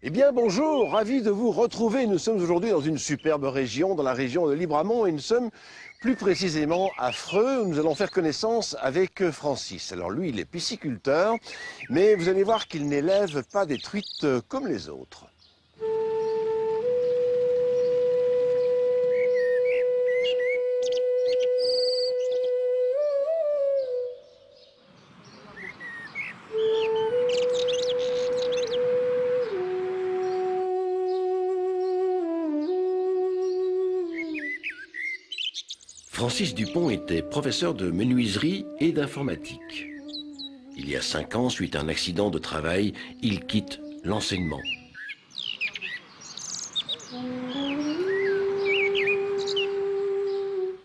Eh bien bonjour, ravi de vous retrouver. Nous sommes aujourd'hui dans une superbe région, dans la région de Libramont, et nous sommes plus précisément à Freux, où nous allons faire connaissance avec Francis. Alors lui, il est pisciculteur, mais vous allez voir qu'il n'élève pas des truites comme les autres. Francis Dupont était professeur de menuiserie et d'informatique. Il y a 5 ans, suite à un accident de travail, il quitte l'enseignement.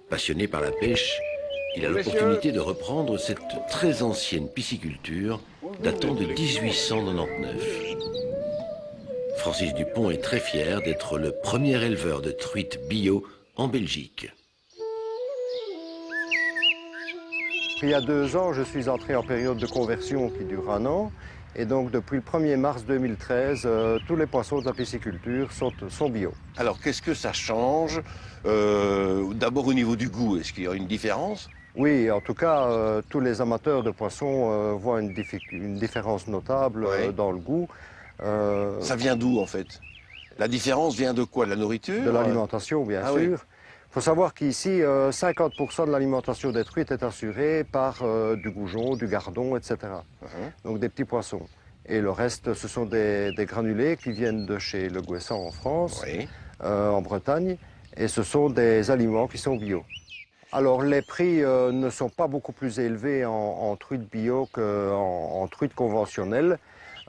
Passionné par la pêche, il a l'opportunité de reprendre cette très ancienne pisciculture datant de 1899. Francis Dupont est très fier d'être le premier éleveur de truites bio en Belgique. Il y a 2 ans, je suis entré en période de conversion qui dure 1 an. Et donc, depuis le 1er mars 2013, tous les poissons de la pisciculture sont bio. Alors, qu'est-ce que ça change d'abord au niveau du goût, est-ce qu'il y a une différence? Oui, en tout cas, tous les amateurs de poissons voient une différence notable dans le goût. Ça vient d'où, en fait? La différence vient de quoi? De la nourriture? De l'alimentation, bien sûr. Oui. Il faut savoir qu'ici, 50% de l'alimentation des truites est assurée par du goujon, du gardon, etc. Donc des petits poissons. Et le reste, ce sont des granulés qui viennent de chez Le Gouessant en France, en Bretagne. Et ce sont des aliments qui sont bio. Alors les prix ne sont pas beaucoup plus élevés en truites bio qu'en truites conventionnelles.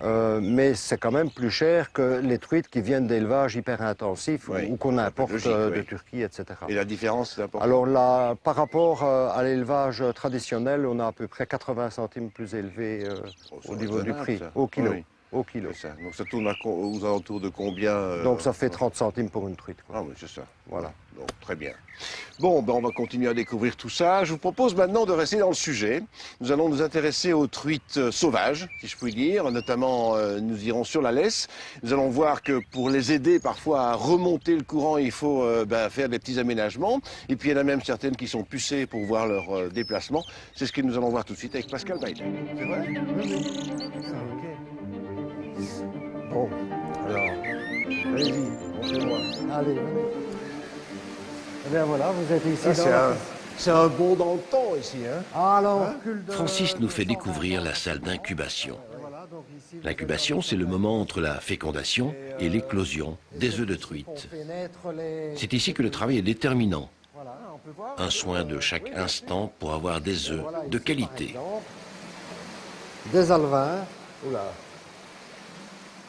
Mais c'est quand même plus cher que les truites qui viennent d'élevages hyper intensifs ou qu'on importe de Turquie, etc. Et la différence, c'est important? Alors là, par rapport à l'élevage traditionnel, on a à peu près 80 centimes plus élevé au niveau du prix, au kilo. Oui. Au kilo. Ça. Donc ça tourne aux alentours de combien Donc ça fait 30 centimes pour une truite. Ah oui, c'est ça. Voilà. Donc, très bien. Bon, ben, on va continuer à découvrir tout ça. Je vous propose maintenant de rester dans le sujet. Nous allons nous intéresser aux truites sauvages, si je puis dire. Notamment, nous irons sur la Lesse. Nous allons voir que pour les aider parfois à remonter le courant, il faut faire des petits aménagements. Et puis il y en a même certaines qui sont pucées pour voir leur déplacement. C'est ce que nous allons voir tout de suite avec Pascal Bailey. C'est vrai? Oui. Ok. Bon, alors, allez-y, montrez-moi. Allez, venez. Eh bien voilà, vous êtes ici C'est un bond dans le temps ici, hein? Ah, alors, Francis nous fait découvrir la salle d'incubation. L'incubation, c'est le moment entre la fécondation et l'éclosion des œufs de truite. C'est ici que le travail est déterminant. Un soin de chaque instant pour avoir des œufs de qualité. Des alevins. Oula.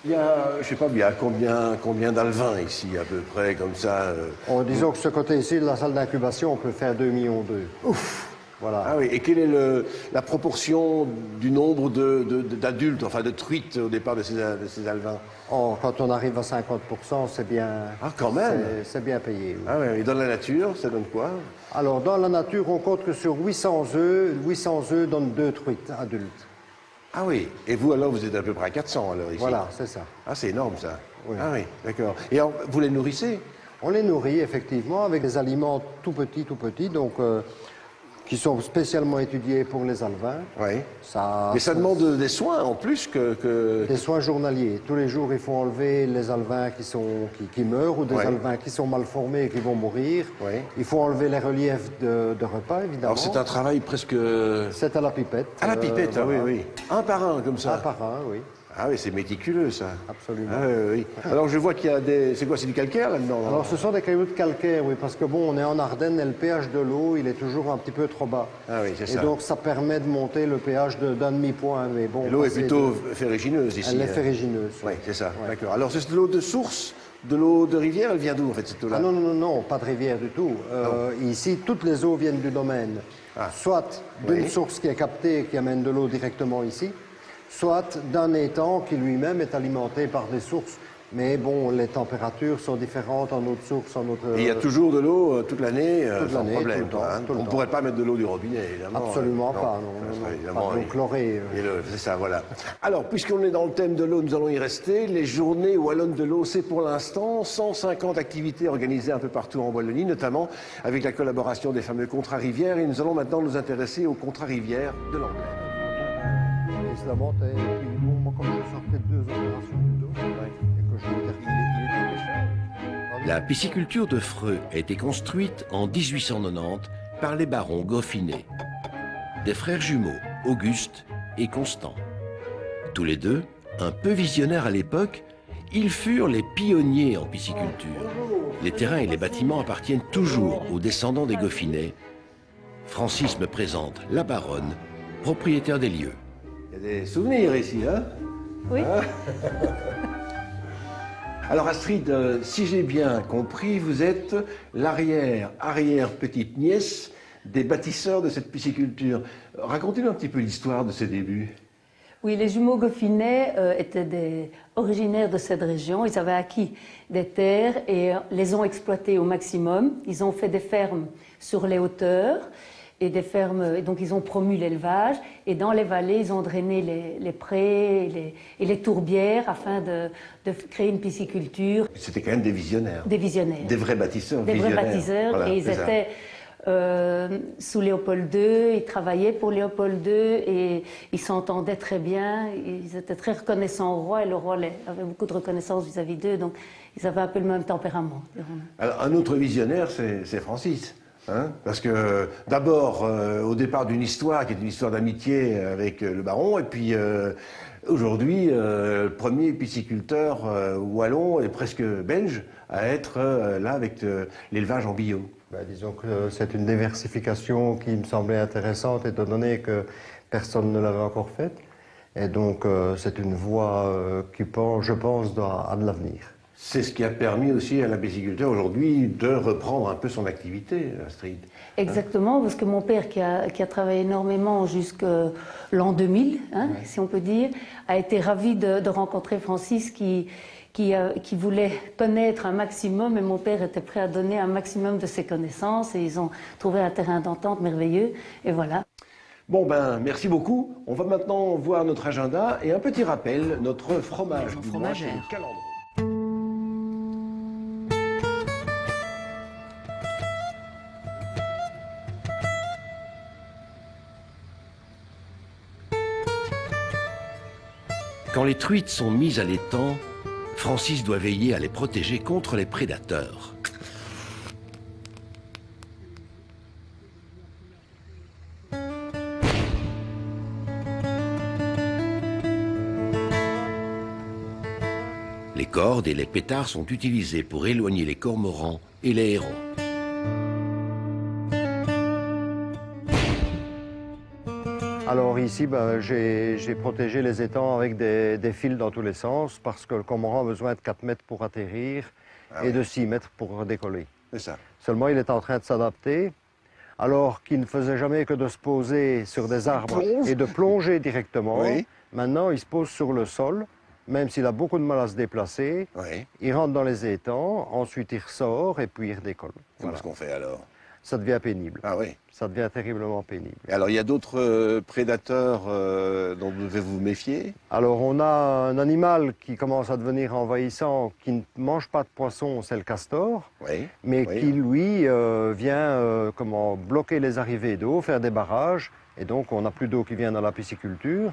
Il y a, je sais pas bien, combien d'alevins ici, à peu près, comme ça Disons que ce côté ici de la salle d'incubation, on peut faire 2,2 millions. Ouf! Voilà. Ah oui, et quelle est la proportion du nombre d'adultes, enfin de truites au départ de ces alevins? Oh, quand on arrive à 50%, c'est bien. Ah, quand même? C'est bien payé. Oui. Ah oui, et dans la nature, ça donne quoi? Alors, dans la nature, on compte que sur 800 œufs, 800 œufs donnent 2 truites adultes. Ah oui, et vous alors, vous êtes à peu près à 400 alors ici? Voilà, c'est ça. Ah, c'est énorme ça. Oui. Ah oui, d'accord. Et alors, vous les nourrissez? On les nourrit effectivement avec des aliments tout petits, donc qui sont spécialement étudiés pour les alevins. Oui. Mais ça demande des soins en plus que... Des soins journaliers. Tous les jours, il faut enlever les alevins qui meurent ou des alevins qui sont mal formés et qui vont mourir. Oui. Il faut enlever les reliefs de repas, évidemment. Alors c'est un travail presque... C'est à la pipette. À la pipette, voilà. Oui. Un par un, comme ça. Un par un, oui. Ah oui, c'est méticuleux, ça. Absolument. Ah, oui. Alors, je vois qu'il y a des... C'est quoi, c'est du calcaire, là-dedans? Alors, ce sont des cailloux de calcaire, oui, parce que bon, on est en Ardennes et le pH de l'eau, il est toujours un petit peu trop bas. Ah oui, c'est ça. Et donc, ça permet de monter le pH d'un demi-point, mais bon... L'eau est plutôt ferrugineuse, ici. Elle est ferrugineuse. Oui, c'est ça, d'accord. Alors, c'est de l'eau de source, de l'eau de rivière, elle vient d'où, en fait, cette eau-là? Ah non, pas de rivière du tout. Ici, toutes les eaux viennent du domaine. Soit d'une source qui est captée et qui amène de l'eau directement ici, soit d'un étang qui lui-même est alimenté par des sources Mais bon, les températures sont différentes en eau de source, en eau de... Et il y a toujours de l'eau toute l'année, Toute sans l'année, problème. tout le temps, quoi, hein. tout le On ne temps. pourrait pas mettre de l'eau du robinet, évidemment. Absolument Non, pas, ça serait non. évidemment- Pas d'eau chlorée. C'est ça, voilà. Alors, puisqu'on est dans le thème de l'eau, nous allons y rester. Les journées wallonnes de l'eau, c'est pour l'instant 150 activités organisées un peu partout en Wallonie, notamment avec la collaboration des fameux contrats rivières. Et nous allons maintenant nous intéresser aux contrats rivières de l'Angleterre. Et la monte, et puis bon, moi comme je sortais de 2 opérations du dos, et que je m'étais il était pêcheur. La pisciculture de Freux a été construite en 1890 par les barons Goffinet, des frères jumeaux, Auguste et Constant. Tous les deux, un peu visionnaires à l'époque, ils furent les pionniers en pisciculture. Les terrains et les bâtiments appartiennent toujours aux descendants des Goffinet. Francis me présente la baronne, propriétaire des lieux. Il y a des souvenirs ici, hein? Oui. Alors Astrid, si j'ai bien compris, vous êtes l'arrière petite-nièce des bâtisseurs de cette pisciculture. Racontez-nous un petit peu l'histoire de ces débuts. Oui, les jumeaux Goffinet étaient originaires de cette région. Ils avaient acquis des terres et les ont exploitées au maximum. Ils ont fait des fermes sur les hauteurs et des fermes, et donc ils ont promu l'élevage. Et dans les vallées, ils ont drainé les prés et les tourbières afin de créer une pisciculture. C'était quand même des visionnaires. Des visionnaires. Des vrais bâtisseurs. Des vrais visionnaires. bâtisseurs. Voilà, et ils c'est ça. étaient sous Léopold II, ils travaillaient pour Léopold II et ils s'entendaient très bien. Ils étaient très reconnaissants au roi et le roi avait beaucoup de reconnaissance vis-à-vis d'eux. Donc ils avaient un peu le même tempérament. Alors, un autre visionnaire, c'est Francis. Hein, parce que d'abord, au départ d'une histoire qui est une histoire d'amitié avec le baron, et puis aujourd'hui, le premier pisciculteur wallon et presque belge à être là avec l'élevage en bio. Ben, disons que c'est une diversification qui me semblait intéressante étant donné que personne ne l'avait encore faite. Et donc c'est une voie qui, je pense, a de l'avenir. C'est ce qui a permis aussi à la pisciculture aujourd'hui de reprendre un peu son activité, Astrid. Exactement, parce que mon père, qui a travaillé énormément jusqu'à l'an 2000, hein, si on peut dire, a été ravi de rencontrer Francis qui voulait connaître un maximum, et mon père était prêt à donner un maximum de ses connaissances, et ils ont trouvé un terrain d'entente merveilleux, et voilà. Bon ben, merci beaucoup. On va maintenant voir notre agenda et un petit rappel, notre fromage du mois chez Calandre. Quand les truites sont mises à l'étang, Francis doit veiller à les protéger contre les prédateurs. Les cordes et les pétards sont utilisés pour éloigner les cormorans et les hérons. Alors ici, ben, j'ai protégé les étangs avec des fils dans tous les sens parce que le cormoran a besoin de 4 mètres pour atterrir et de 6 mètres pour décoller. C'est ça. Seulement, il est en train de s'adapter, alors qu'il ne faisait jamais que de se poser sur des arbres et de plonger directement. Oui. Maintenant, il se pose sur le sol, même s'il a beaucoup de mal à se déplacer. Oui. Il rentre dans les étangs, ensuite il ressort et puis il redécolle. Voilà. Qu'est-ce qu'on fait alors? Ça devient pénible. Ah oui. Ça devient terriblement pénible. Et alors, il y a d'autres prédateurs dont vous devez vous méfier? Alors, on a un animal qui commence à devenir envahissant, qui ne mange pas de poisson, c'est le castor, Oui. mais Oui. qui, lui, vient bloquer les arrivées d'eau, faire des barrages, et donc on n'a plus d'eau qui vient dans la pisciculture.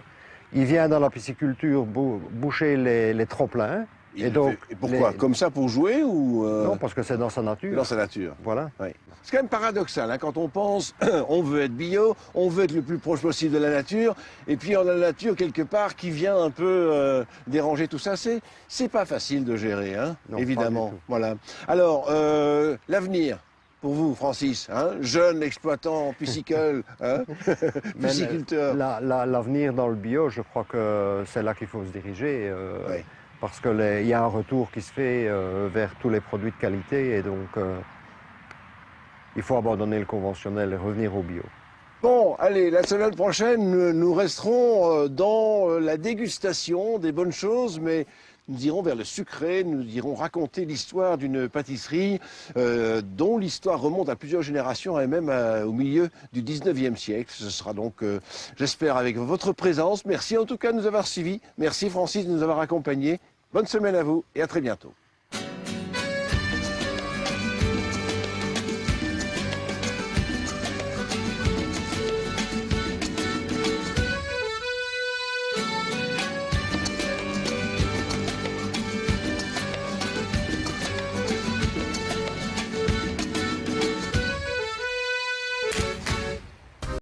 Il vient dans la pisciculture boucher les trop-pleins. Et donc, Et pourquoi? Comme ça pour jouer ou Non, parce que c'est dans sa nature. dans sa nature? Voilà. Oui. C'est quand même paradoxal, hein, quand on pense, on veut être bio, on veut être le plus proche possible de la nature, et puis on a la nature quelque part qui vient un peu déranger tout ça. C'est pas facile de gérer, hein, Non, pas évidemment. du tout. Voilà. Alors, l'avenir pour vous, Francis, hein, jeune exploitant piscicole, hein, Mais pisciculteur. L'avenir dans le bio, je crois que c'est là qu'il faut se diriger. Oui. Parce qu'il y a un retour qui se fait vers tous les produits de qualité, et donc il faut abandonner le conventionnel et revenir au bio. Bon, allez, la semaine prochaine, nous resterons dans la dégustation des bonnes choses, mais nous irons vers le sucré, nous irons raconter l'histoire d'une pâtisserie dont l'histoire remonte à plusieurs générations et même au milieu du 19e siècle. Ce sera donc, j'espère, avec votre présence. Merci en tout cas de nous avoir suivis. Merci Francis de nous avoir accompagnés. Bonne semaine à vous et à très bientôt.